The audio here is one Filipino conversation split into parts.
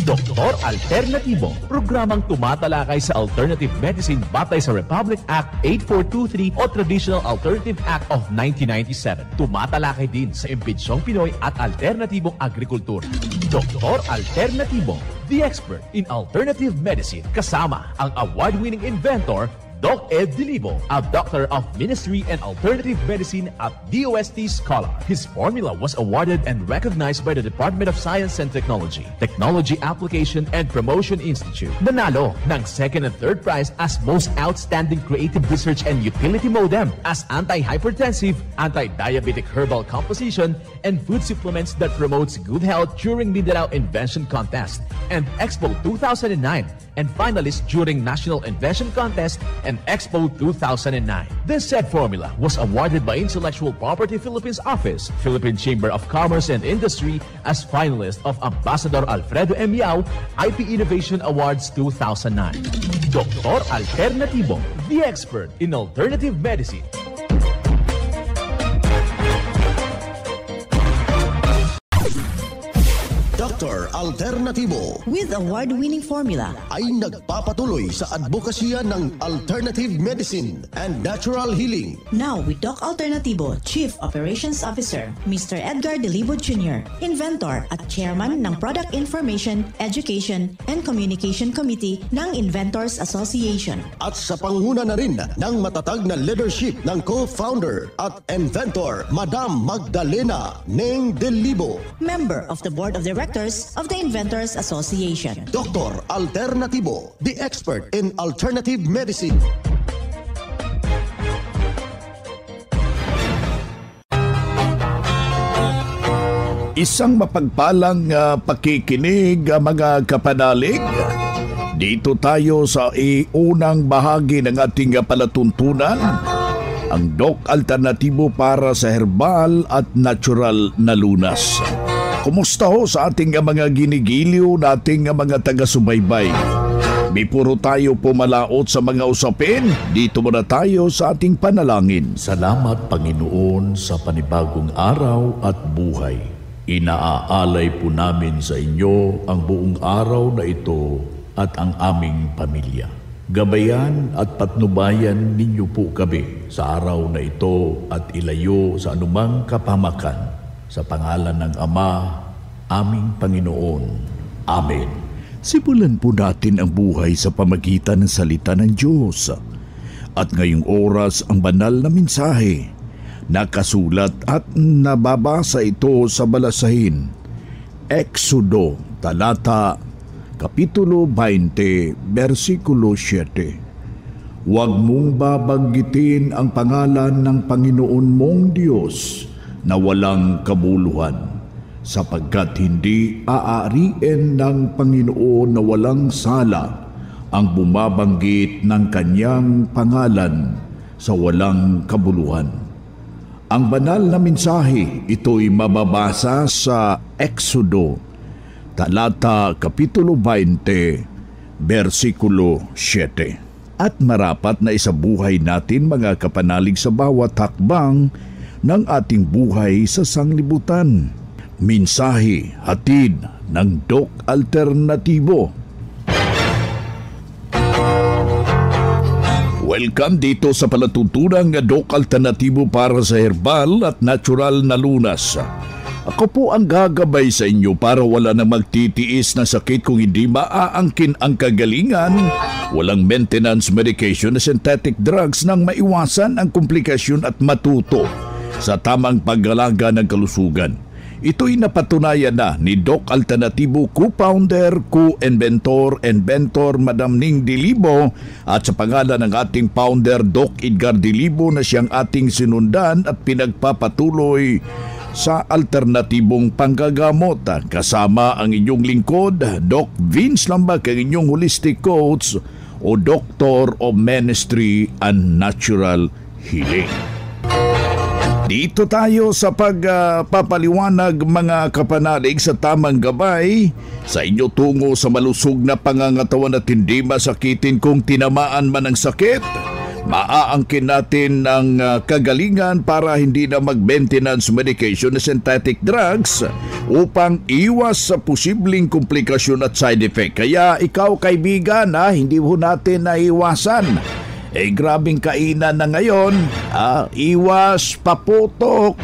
Doktor Alternatibo, programang tumatalakay sa alternative medicine batay sa Republic Act 8423 o Traditional Alternative Act of 1997. Tumatalakay din sa imbitsyong Pinoy at alternatibong agrikultura. Doktor Alternatibo, the expert in alternative medicine, kasama ang award-winning inventor Doc Ed Dilibo, a doctor of ministry and alternative medicine at DOST Scholar. His formula was awarded and recognized by the Department of Science and Technology, Technology Application and Promotion Institute. Nanalo ng second and third prize as Most Outstanding Creative Research and Utility Modem, as anti-hypertensive, anti-diabetic herbal composition, and food supplements that promotes good health during Mindanao Invention Contest and Expo 2009, and finalist during National Invention Contest and Expo 2009. This said formula was awarded by Intellectual Property Philippines Office, Philippine Chamber of Commerce and Industry as finalist of Ambassador Alfredo M. Yao IP Innovation Awards 2009. Doktor Alternatibo, the expert in alternative medicine. Dr. Alternatibo with award-winning formula ay nagpapatuloy sa advokasya ng alternative medicine and natural healing. Now with Doc Alternatibo, Chief Operations Officer, Mr. Edgar Dilibo Jr., Inventor at Chairman ng Product Information, Education and Communication Committee ng Inventors Association. At sa panguna na rin ng matatag na leadership ng co-founder at inventor, Madam Magdalena Neng Dilibo, Member of the Board of Directors of the Inventors Association. Dr. Alternatibo, the expert in alternative medicine. Isang mapagpalang pakikinig, mga kapanalig. Dito tayo sa unang bahagi ng ating palatuntunan, ang Doc Alternatibo para sa herbal at natural na lunas. Kumusta ho sa ating mga ginigiliw nating mga taga-subaybay? May puro tayo pumalaot sa mga usapin. Dito muna tayo sa ating panalangin. Salamat, Panginoon, sa panibagong araw at buhay. Inaaalay po namin sa inyo ang buong araw na ito at ang aming pamilya. Gabayan at patnubayan ninyo po kami sa araw na ito at ilayo sa anumang kapahamakan. Sa pangalan ng Ama, aming Panginoon. Amen. Simulan po natin ang buhay sa pamagitan ng salita ng Diyos. At ngayong oras ang banal na mensahe. Nakasulat at nababasa ito sa balasahin. Exodo, talata, kapitulo 20, versikulo 7. Huwag mong babanggitin ang pangalan ng Panginoon mong Diyos na walang kabuluhan, sapagkat hindi aariin ng Panginoon na walang sala ang bumabanggit ng kanyang pangalan sa walang kabuluhan. Ang banal na mensahe, ito'y mababasa sa Exodo, talata, kapitulo 20, versikulo 7. At marapat na isabuhay natin, mga kapanalig, sa bawat hakbang ng ating buhay sa sanglibutan. Mensahe hatid ng Doc Alternatibo. Welcome dito sa palatuntunang Doc Alternatibo para sa herbal at natural na lunas. Ako po ang gagabay sa inyo para wala na magtitiis na sakit kung hindi maaangkin ang kagalingan. Walang maintenance medication na synthetic drugs nang maiwasan ang komplikasyon at matuto sa tamang pag-alaga ng kalusugan. Ito'y napatunayan na ni Doc Alternatibo, co-founder, co-inventor, inventor Madam Ning Dilibo, at sa pangalan ng ating founder Doc Edgar Dilibo na siyang ating sinundan at pinagpapatuloy sa alternatibong panggagamot. Kasama ang inyong lingkod, Doc Vince Lambak, ang inyong holistic coach o Doctor of Ministry and Natural Healing. Dito tayo sa pagpapaliwanag, mga kapanalig, sa tamang gabay sa inyo tungo sa malusog na pangangatawan at hindi masakitin kung tinamaan man ng sakit. maaangkin natin ang kagalingan para hindi na mag-maintenance medication na synthetic drugs upang iwas sa posibleng komplikasyon at side effect. Kaya ikaw kaibigan, hindi mo natin naiwasan. Grabing kainan na ngayon, iwas paputok,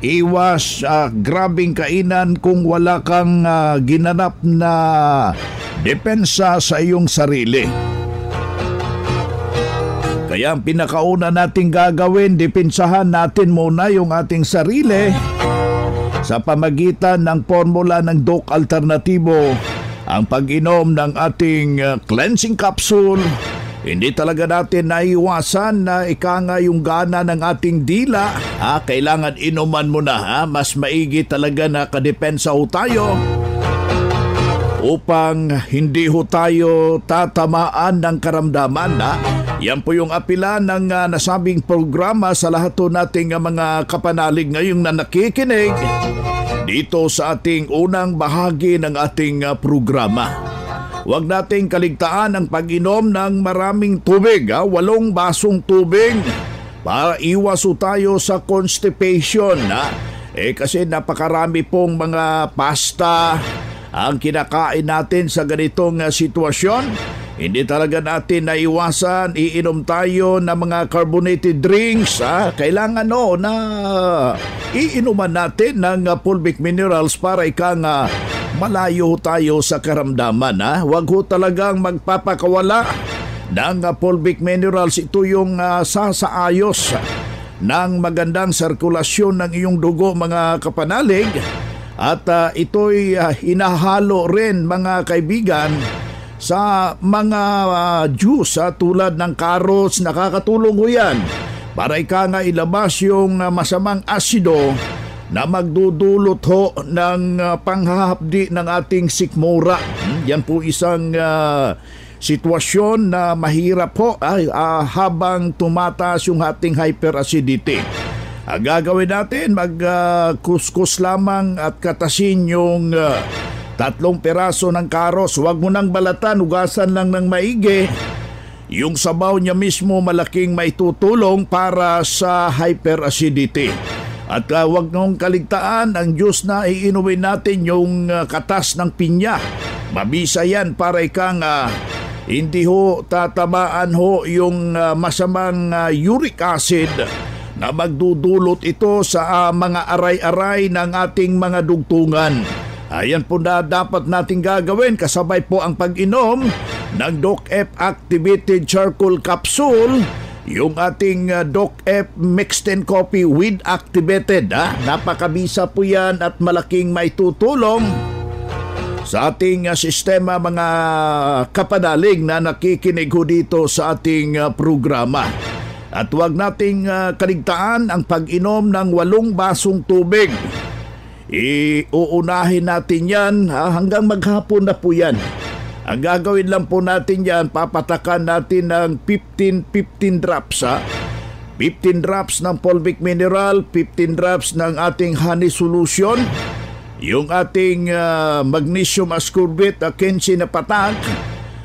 iwas grabing kainan kung wala kang ginanap na depensa sa iyong sarili. Kaya ang pinakauna nating gagawin, depensahan natin muna yung ating sarili sa pamagitan ng formula ng Doc Alternatibo, ang pag-inom ng ating cleansing capsule. Hindi talaga natin naiwasan na ikanga yung gana ng ating dila. Kailangan inuman mo na. Mas maigi talaga na kadepensa ho tayo upang hindi ho tayo tatamaan ng karamdaman. Yan po yung apila ng nasabing programa sa lahat ho nating mga kapanalig ngayong na nakikinig dito sa ating unang bahagi ng ating programa. Huwag nating kaligtaan ang pag-inom ng maraming tubig, 8 basong tubig para iwas tayo sa constipation. Kasi napakarami pong mga pasta ang kinakain natin sa ganitong sitwasyon. Hindi talaga natin naiwasan, iinom tayo ng mga carbonated drinks. Kailangan na iinuman natin ng fulvic minerals para malayo tayo sa karamdaman. Huwag ho talagang magpapakawala ng fulvic minerals. Ito yung sasaayos ng magandang sirkulasyon ng iyong dugo, mga kapanalig. At ito'y hinahalo rin, mga kaibigan, sa mga juice tulad ng carrots. Nakakatulong ho yan para ilabas yung masamang asido na magdudulot ho ng panghahapdi ng ating sikmura. Yan po isang sitwasyon na mahirap po habang tumataas yung ating hyperacidity. Ang gagawin natin, magkuskus lamang at katasin yung 3 peraso ng karos. Huwag mo nang balatan, hugasan lang ng maigi. Yung sabaw niya mismo malaking maitutulong para sa hyperacidity. At huwag nung kaligtaan ang juice na iinumin natin, yung katas ng pinya. Mabisa yan para hindi ho tatamaan ho yung masamang uric acid na magdudulot ito sa mga aray-aray ng ating mga dugtungan. Ayan po na dapat natin gagawin, kasabay po ang pag-inom ng Doc-F Activated Charcoal Capsule, yung ating Doc-F Mixed and Coffee with Activated. Napakabisa po yan at malaking maitutulong sa ating sistema, mga kapanalig na nakikinig ho dito sa ating programa. At huwag nating kaligtaan ang pag-inom ng 8 basong tubig. Uunahin natin yan hanggang maghapon na po yan. Ang gagawin lang po natin yan, papatakan natin ng 15 drops. 15 drops ng fulvic mineral, 15 drops ng ating honey solution, yung ating magnesium ascorbate 15 na patak,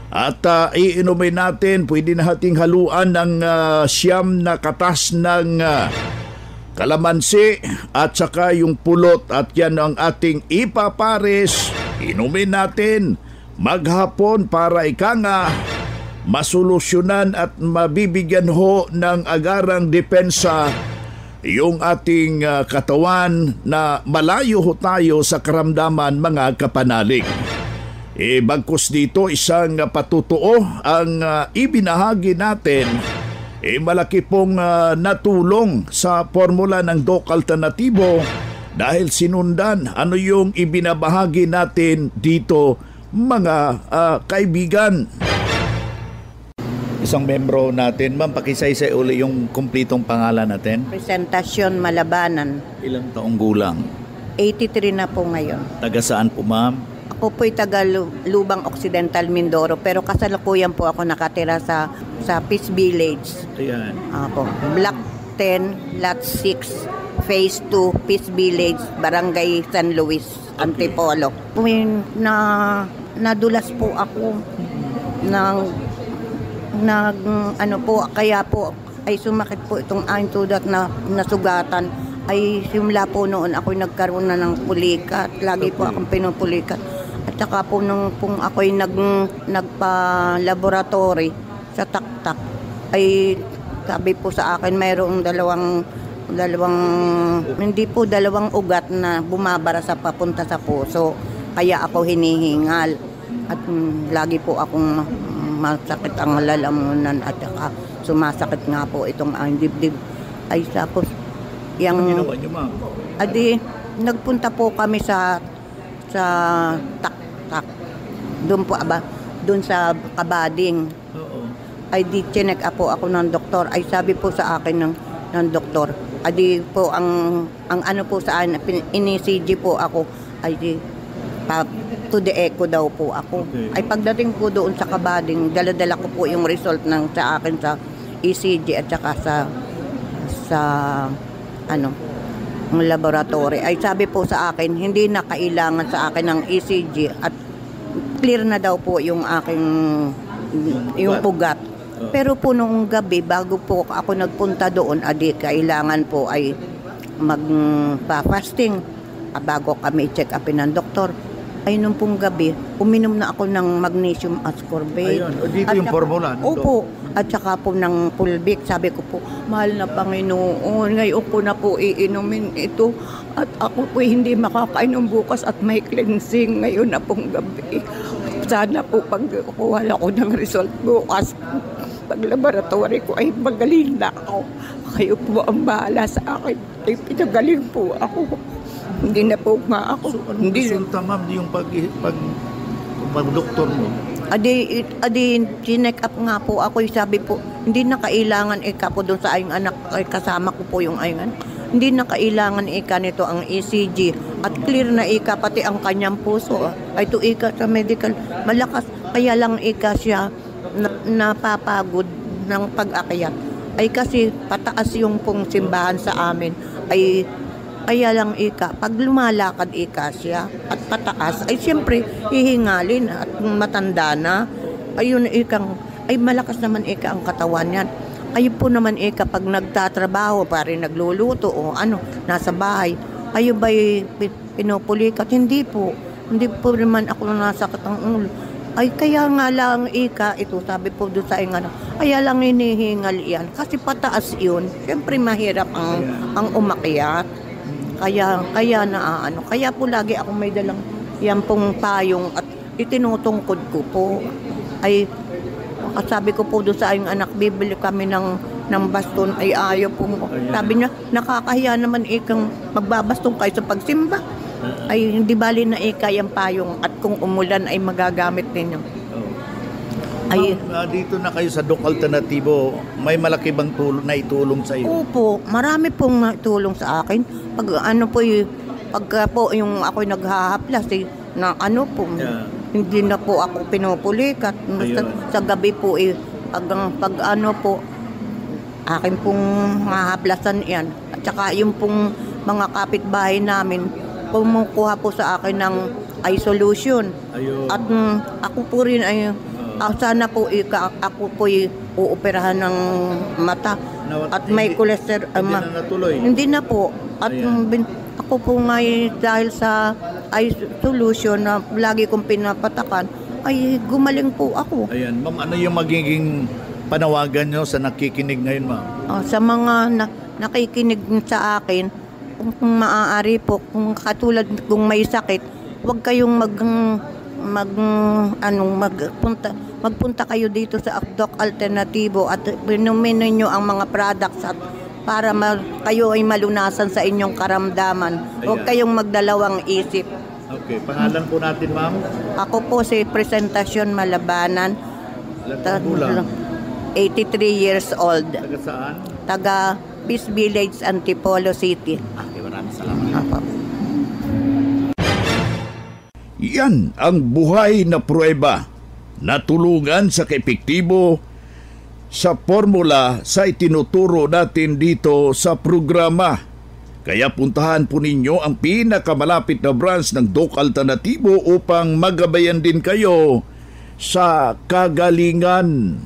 at iinumin natin, pwede na nating haluan ng 9 na katas ng kalamansi at saka yung pulot, at yan ang ating ipapares. Inumin natin maghapon para masolusyonan at mabibigyan ho ng agarang depensa yung ating katawan na malayo ho tayo sa karamdaman, mga kapanalig. Bagkus dito, isang patutuo ang ibinahagi natin. Malaki pong natulong sa formula ng Doc Alternatibo dahil sinundan ano yung ibinabahagi natin dito, mga kaibigan. Isang membro natin, ma'am, pakisaysay uli yung kumpletong pangalan natin. Presentasyon Malabanan. Ilang taong gulang? 83 na po ngayon. Taga saan po, ma'am? Ako po'y taga Lubang Occidental, Mindoro, pero kasalukuyan po ako nakatira sa Peace Village. Ayan. Ako, Block 10, Lot 6, Phase 2, Peace Village, Barangay San Luis, Antipolo. Nadulas po ako ng ano po, kaya po ay sumakit po itong aking tudak na nasugatan. Ay simula po noon ako'y nagkaroon na ng pulikat. Lagi po akong pinupulikat. At saka po nung ako'y nagpa-laboratory sa taktak, ay sabi po sa akin mayroong dalawang ugat na bumabara sa papunta sa puso. Kaya ako hinihingal. At lagi po akong masakit ang lalamunan at saka sumasakit nga po itong aking dibdib. Ay tapos Ano ginawa niyo, ma'am? Adi, nagpunta po kami sa tak. Doon sa Kabading. Oo. Ay di chinek po ako ng doktor. Ay sabi po sa akin ng doktor. Adi po ang ano po sa akin, ini-CG po ako. Ay di to the echo daw po ako. Okay. Ay pagdating po doon sa Kabading, dala-dala ko po yung result sa akin sa ECG at saka sa ang laboratory. Ay sabi po sa akin, hindi na kailangan sa akin ng ECG at clear na daw po yung aking yung pugat. Pero po nung gabi, bago po ako nagpunta doon, kailangan po ay magpa-fasting bago kami check upin ng doktor. Ay nung pong gabi, uminom na ako ng magnesium ascorbate. Ayun, dito yung formula. Opo. At saka po ng Pulvic, sabi ko po, mahal na Panginoon, ngayon ko na po iinumin ito. At ako po hindi makakainom bukas at may cleansing ngayon na pong gabi. Sana po pagkuha ako ng result bukas, pag laboratory ko ay magaling na ako. Kayo po ang bahala sa akin. Ay pinagaling po ako. Hindi na po nga ako. So, anong resulta, ma'am, yung pag-doktor mo? Adi, chinek up nga po ako. Sabi po, hindi na kailangan po doon sa ayong anak. Kasama ko po yung ayong anak. Hindi na kailangan nito ang ECG. At clear na pati ang kanyang puso. Ay to sa medical. Malakas. Kaya lang siya napapagod ng pag-akyat. Ay kasi pataas yung pong simbahan sa amin. Ay kaya lang pag lumalakad siya at pataas, ay siyempre hihingalin at matanda na. Ayun ay malakas naman ang katawan yan. Kayo po naman pag nagtatrabaho, pare nagluluto o nasa bahay, kayo ba'y pinupulikat? Hindi po naman ako nasakit ang ulo. Ay kaya nga lang ito sabi po doon sa kaya lang hinihingal yan kasi pataas yun. Siyempre mahirap ang umakyat. Kaya kaya po lagi ako may dalang yan pong payong at itinutungkod ko po. Ay sabi ko po doon sa aking anak, bibili kami ng baston. Ay ayaw po. Sabi niya, nakakahiya naman magbabaston kayo sa pagsimba. Ay hindi bali na yung payong at kung umulan ay magagamit ninyo. Ay, dito na kayo sa Doc Alternatibo, may malaki bang naitulong sa iyo? Opo, marami pong naitulong sa akin. Pagka po yung ako'y naghahaplas na hindi na po ako pinupulikat. Sa gabi po akin pong mahaplasan yan. At saka yung pong mga kapitbahay namin, kumukuha po sa akin ng eye solution. Ayun. At ako po rin sana po ako po uoperahan ng mata at may cholesterol. Hindi na natuloy? Hindi na po. At ako po nga dahil sa eye solution na lagi kong pinapatakan, ay gumaling po ako. Ayan, ma'am, ano yung magiging panawagan nyo sa nakikinig ngayon, ma'am? Sa mga nakikinig sa akin, kung maaari po, kung katulad kung may sakit, huwag kayong magpunta kayo dito sa Doc Alternatibo at inumin ninyo ang mga products at para kayo ay malunasan sa inyong karamdaman. Huwag kayong magdalawang isip. Okay, pangalan po natin, ma'am? Ako po si Presentasyon Malabanan. Bulang. 83 years old. Taga saan? Taga Peace Village, Antipolo City. Okay, maraming salamat. Apo. Yan ang buhay na pruweba na tulungan sa kaepektibo sa formula sa itinuturo natin dito sa programa. Kaya puntahan po ninyo ang pinakamalapit na branch ng Doc Alternatibo upang magabayan din kayo sa kagalingan.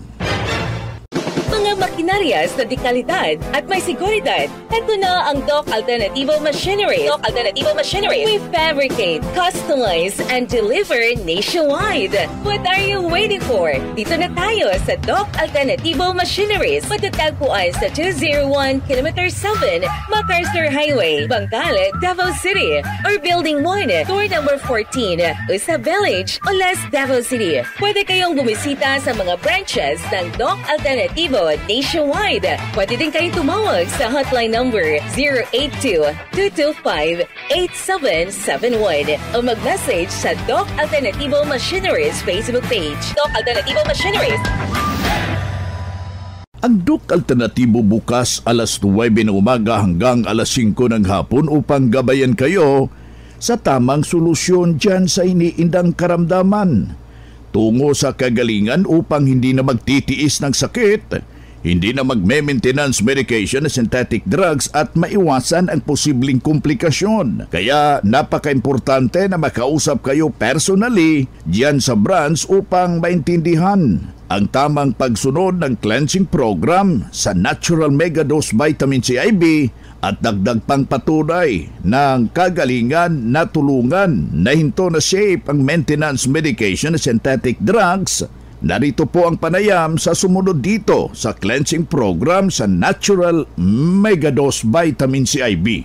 makinarias na dekalidad at may seguridad. Ito na ang Doc Alternativo Machinery. Doc Alternativo Machinery. We fabricate, customize, and deliver nationwide. What are you waiting for? Dito na tayo sa Doc Alternativo Machineries. Matatagpuan sa 201 km 7 MacArthur Highway, Bangkal, Davao City. Or Building 1, Door number 14, Usa Village, Olas, Davao City. Pwede kayong bumisita sa mga branches ng Doc Alternativo nationwide. Pwede din kayong tumawag sa hotline number 082-225-8771 o mag-message sa Doc Alternativo Machineries Facebook page. Doc Alternativo Machineries. Ang Doc Alternatibo bukas alas 9 ng umaga hanggang alas 5 ng hapon upang gabayan kayo sa tamang solusyon dyan sa iniindang karamdaman. Tungo sa kagalingan upang hindi na magtitiis ng sakit, hindi na magme-maintenance medication na synthetic drugs at maiwasan ang posibleng komplikasyon. Kaya napaka-importante na makausap kayo personally diyan sa branch upang maintindihan ang tamang pagsunod ng cleansing program sa Natural Mega Dose Vitamin C IB at dagdag pang patunay ng kagalingan na tulungan na hinto na safe ang maintenance medication na synthetic drugs. Narito po ang panayam sa sumunod dito sa cleansing program sa Natural Mega Dose Vitamin C IB.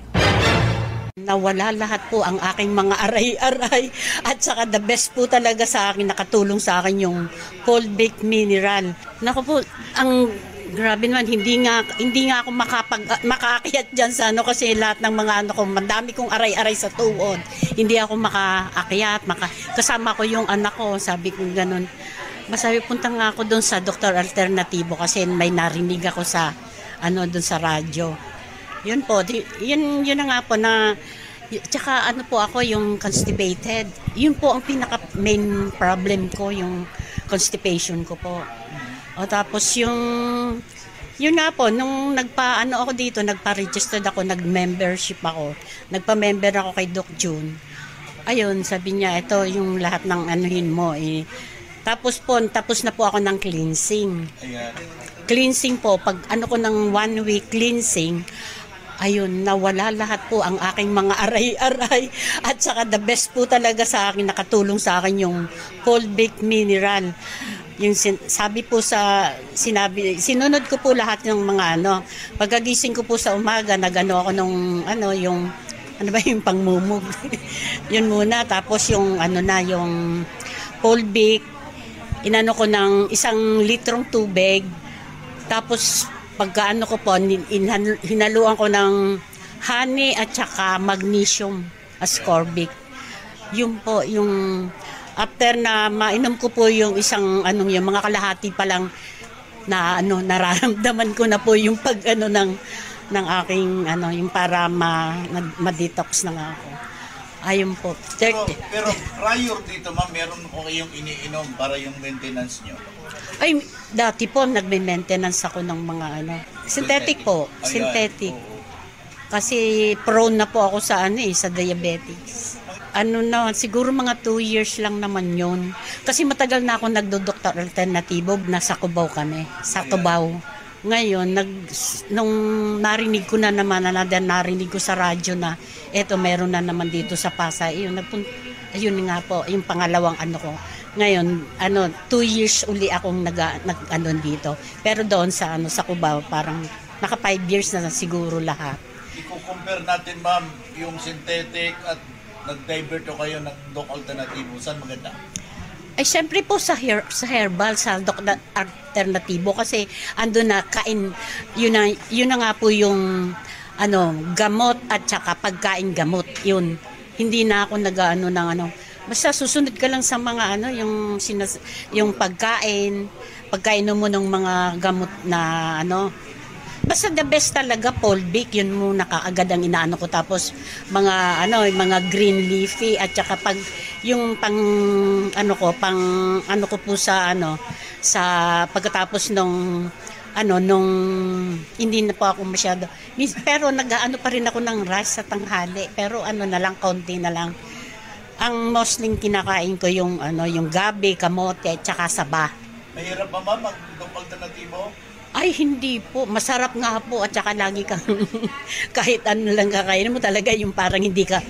Nawala lahat po ang aking mga aray-aray at saka the best po talaga sa akin, nakatulong sa akin yung cold baked mineral. Naku po, ang grabe naman, hindi nga ako makaakyat dyan sa kasi lahat ng mga madami kong aray-aray sa tuhod. Hindi ako makaakyat, kasama ko yung anak ko, sabi ko ganun. Masabi, punta nga ako doon sa Dr. Alternativo kasi may narinig ako sa doon sa radyo. Yun po, yun na nga po na, tsaka po ako yung constipated. Yun po ang pinaka main problem ko, yung constipation ko po. O tapos yun nga po, nung ako dito, nagpa-registered ako, nag-membership ako. Nagpa-member ako kay Doc June. Ayun, sabi niya, ito yung lahat ng anuhin mo. Tapos na po ako ng cleansing. Cleansing po, pag ko ng 1 week cleansing, ayun, nawala lahat po ang aking mga aray-aray. At saka the best po talaga sa akin, nakatulong sa akin yung cold baked mineral. Yung sabi po sinunod ko po lahat ng mga pagkagising ko po sa umaga, ako nung yung pangmumug. Yun muna, tapos yung yung cold baked, ko ng 1 litrong tubig, tapos pagka ko po, hinaluan ko ng honey at saka magnesium ascorbic. Yun po, yung after na mainom ko po yung yung mga kalahati pa lang na nararamdaman ko na po yung pag ng aking yung para ma-detox na nga ako. Ayun po. Pero prior dito ma'am, meron ko kayong iniinom para yung maintenance nyo? Ay, dati po nagme-maintenance ako ng mga synthetic po, synthetic. Kasi prone na po ako sa sa diabetes. Siguro mga 2 years lang naman yun. Kasi matagal na ako nagdo-Dr. Alternativo, nasa Cubao kami, sa Cubao. Ngayon, nung narinig ko na naman, narinig ko sa radyo na, eto meron na naman dito sa Pasay. Ayun nga po, yung pangalawang ko. Ngayon, 2 years uli akong dito. Pero doon sa Cubao, parang naka 5 years na siguro lahat. I-compare natin ma'am, yung synthetic at nag-divert kayo ng Doc Alternativo. Saan maganda? Ay, siyempre po sa herbal, sa Doc Alternativo kasi ando na yun na nga po yung gamot at saka pagkain gamot. Yun. Hindi na ako basta susunod ka lang sa mga yung pagkain mo ng mga gamot na basta the best talaga, Polvic, yun muna kaagad ang inaano ko. Tapos mga green leafy at saka pag yung pang ko po sa sa pagkatapos nung hindi na po ako masyado. Pero pa rin ako ng rice sa tanghali, pero na lang, konti na lang. Ang mostly kinakain ko yung gabi, kamote at saka saba. Mahirap ba ma'am ang Doc Alternativo? Ay, hindi po. Masarap nga po at saka lagi kang kahit ano lang kakainin mo talaga yung parang hindi ka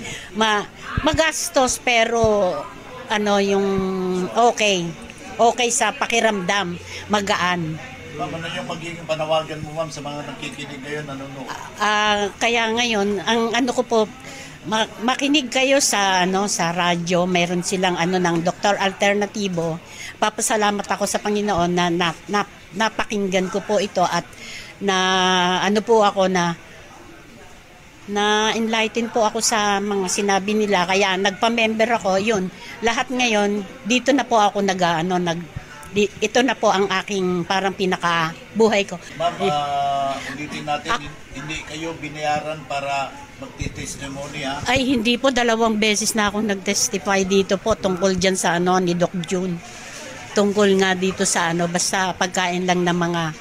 magastos pero ano yung okay. Okay sa pakiramdam, magaan. Ma'am, ano yung magiging panawagan mo, ma'am, sa mga nakikinig ngayon, nanonood? Kaya ngayon, ang ano ko po, makinig kayo sa radyo, mayroon silang ng Dr. Alternativo. Papasalamat ako sa Panginoon na napakinggan ko po ito at na enlighten po ako sa mga sinabi nila kaya nagpa-member ako yun. Lahat ngayon dito na po ako ito na po ang aking parang pinaka buhay ko. Ma'am, ulitin natin, hindi kayo binayaran para magti-testimony, ha? Ay, hindi po. 2 beses na akong nag-testify dito po tungkol dyan sa ni Doc June. Tungkol nga dito sa basta pagkain lang ng mga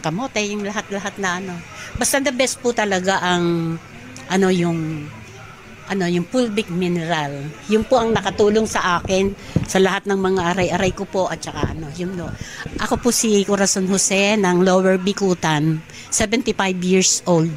kamote, yung lahat-lahat na Basta the best po talaga ang yung fulvic mineral. Yung po ang nakatulong sa akin sa lahat ng mga aray-aray ko po at saka Ako po si Corazon Jose ng Lower Bicutan, 75 years old.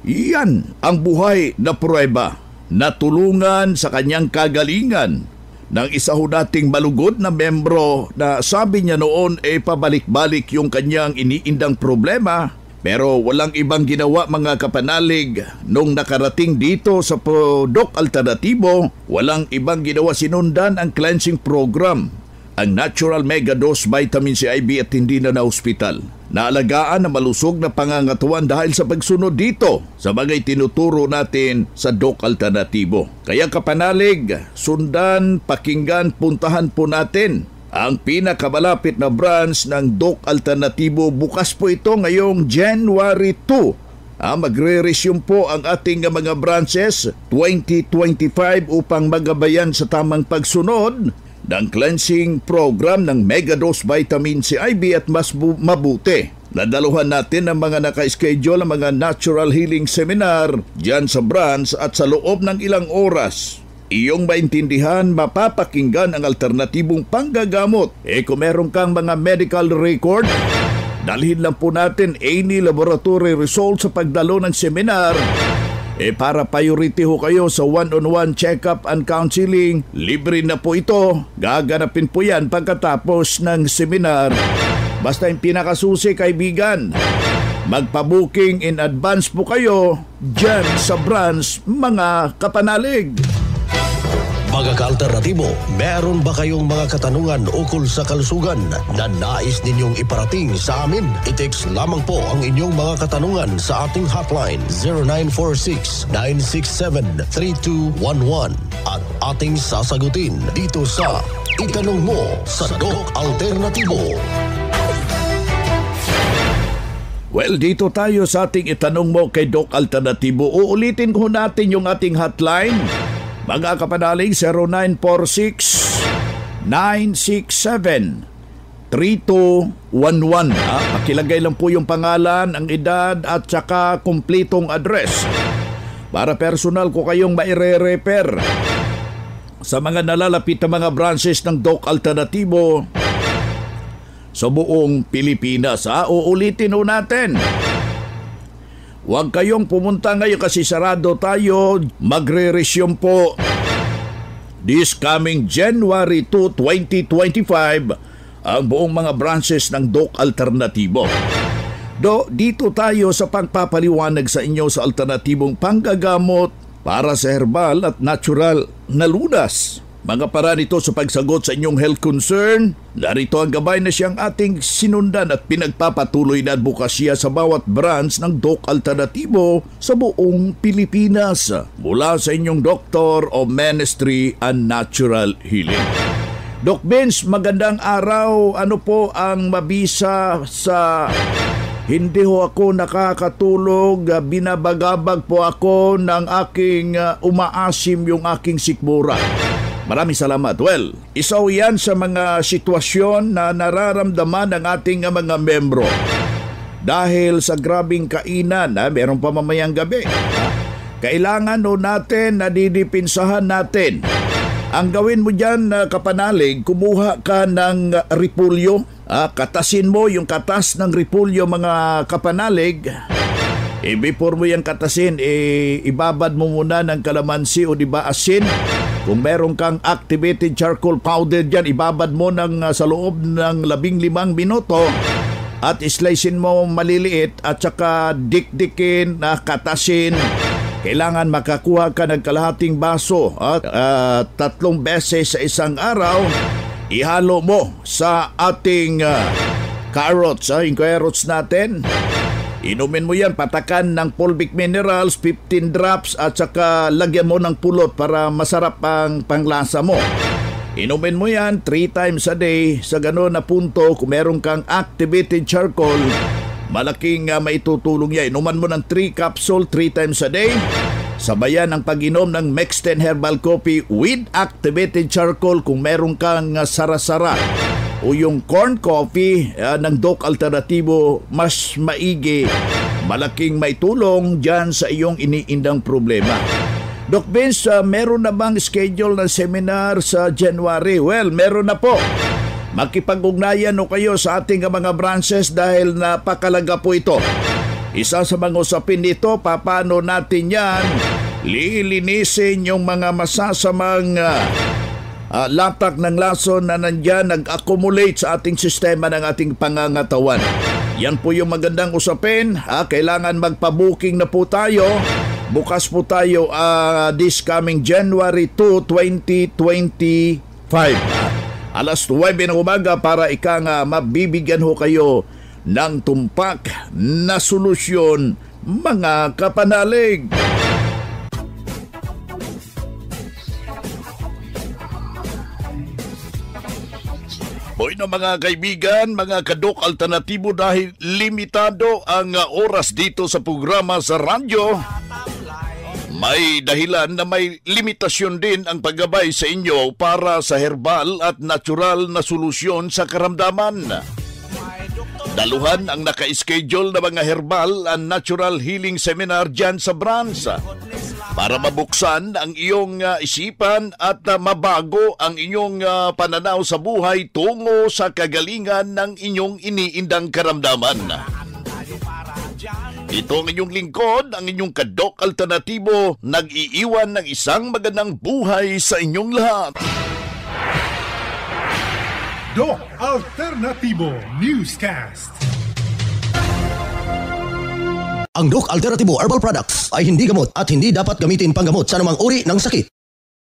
Iyan ang buhay na pruweba na tulungan sa kanyang kagalingan ng isa ho dating malugod na membro na sabi niya noon pabalik-balik yung kanyang iniindang problema pero walang ibang ginawa mga kapanalig nung nakarating dito sa Doc Alternativo, walang ibang ginawa, sinundan ang cleansing program, ang Natural Mega Dose Vitamin C IV at hindi na hospital. Naalagaan na malusog na pangangatuan dahil sa pagsunod dito sa mga tinuturo natin sa Doc Alternativo. Kaya kapanalig, sundan, pakinggan, puntahan po natin ang pinakamalapit na branch ng Doc Alternativo. Bukas po ito ngayong January 2. Magre-resume po ang ating mga branches 2025 upang magabayan sa tamang pagsunod ng cleansing program ng Megadose Vitamin C IV at mas mabuti. Nadaluhan natin ang mga naka-schedule ang mga natural healing seminar dyan sa branch at sa loob ng ilang oras. Iyong maintindihan, mapapakinggan ang alternatibong panggagamot. Kung meron kang mga medical record, dalhin lang po natin any laboratory results sa pagdalo ng seminar. Para priority ho kayo sa one-on-one check-up and counseling, libre na po ito. Gaganapin po yan pagkatapos ng seminar. Basta yung pinakasusi, kaibigan, magpa-booking in advance po kayo dyan sa branch, mga kapanalig. Mga ka-alternatibo, meron ba kayong mga katanungan ukol sa kalusugan na nais ninyong iparating sa amin? I-text lamang po ang inyong mga katanungan sa ating hotline 0946-967-3211 at ating sasagutin dito sa Itanong Mo sa Doc Alternativo. Well, dito tayo sa ating Itanong Mo kay Doc Alternativo. Uulitin ko natin yung ating hotline. Mga kapanalig, 0946-967-3211. Pakilagay lang po yung pangalan, ang edad at saka kumplitong address para personal ko kayong maire-refer sa mga nalalapit na mga branches ng Doc Alternativo sa buong Pilipinas. Uulitin ho natin. Huwag kayong pumunta ngayon kasi sarado tayo. Magre-resume po this coming January 2, 2025 ang buong mga branches ng Doc Alternativo. Dito tayo sa pagpapaliwanag sa inyo sa alternatibong panggagamot para sa herbal at natural na lunas. Mga paraan ito sa pagsagot sa inyong health concern. Narito ang gabay na siyang ating sinundan at pinagpapatuloy na advokasya sa bawat branch ng Doc Alternativo sa buong Pilipinas mula sa inyong Doctor of Ministry and Natural Healing. Doc Vince, magandang araw. Ano po ang mabisa sa hindi ho ako nakakatulog? Binabagabag po ako ng aking umaasim yung aking sikmura. Maraming salamat. Well, isa yan sa mga sitwasyon na nararamdaman ng ating mga membro. Dahil sa grabing kainan, meron pa mamayang gabi. Kailangan natin na didipinsahan natin Ang gawin mo dyan, kapanalig, kumuha ka ng repulyo. Katasin mo yung katas ng repulyo, mga kapanalig. Before mo yan katasin, ibabad mo muna ng kalamansi o di ba asin. Kung meron kang activated charcoal powder dyan, ibabad mo sa loob ng 15 minuto at slicein mo maliliit at saka dikdikin, katasin. Kailangan makakuha ka ng kalahating baso at 3 beses sa isang araw. Ihalo mo sa ating carrots, yung carrots natin. Inumin mo yan, patakan ng fulvic minerals, 15 drops at saka lagyan mo ng pulot para masarap ang panglasa mo. Inumin mo yan 3 times a day. Sa gano'n na punto, kung meron kang activated charcoal, malaking maitutulong yan. Inuman mo ng 3 capsule 3 times a day. Sabayan ang pag-inom ng Mexten Herbal Coffee with activated charcoal kung meron kang sarasara o yung corn coffee ng Doc Alternativo, mas maigi. Malaking maitulong dyan sa iyong iniindang problema. Doc Vince, meron na bang schedule ng seminar sa January? Well, meron na po. Makipag-ugnayan o kayo sa ating mga branches dahil napakalaga po ito. Isa sa mga usapin nito, paano natin yan lilinisin yung mga masasamang latak ng lason na nandyan nag-accumulate sa ating sistema ng ating pangangatawan. Yan po yung magandang usapin. Kailangan magpa-booking na po tayo. Bukas po tayo this coming January 2, 2025. Alas 9 ng umaga para mabibigyan ho kayo ng tumpak na solusyon, mga kapanalig. Hoy na mga kaibigan, mga kadok alternatibo, dahil limitado ang oras dito sa programa sa radyo, may dahilan na may limitasyon din ang paggabay sa inyo para sa herbal at natural na solusyon sa karamdaman. Daluhan ang naka-schedule na mga herbal and natural healing seminar dyan sa branch para mabuksan ang iyong isipan at mabago ang inyong pananaw sa buhay tungo sa kagalingan ng inyong iniindang karamdaman. Ito ang inyong lingkod, ang inyong kadok alternatibo, nag-iiwan ng isang magandang buhay sa inyong lahat. Doc Alternativo Newscast. Ang Doc Alternativo Herbal Products ay hindi gamot at hindi dapat gamitin panggamot sa anumang uri ng sakit.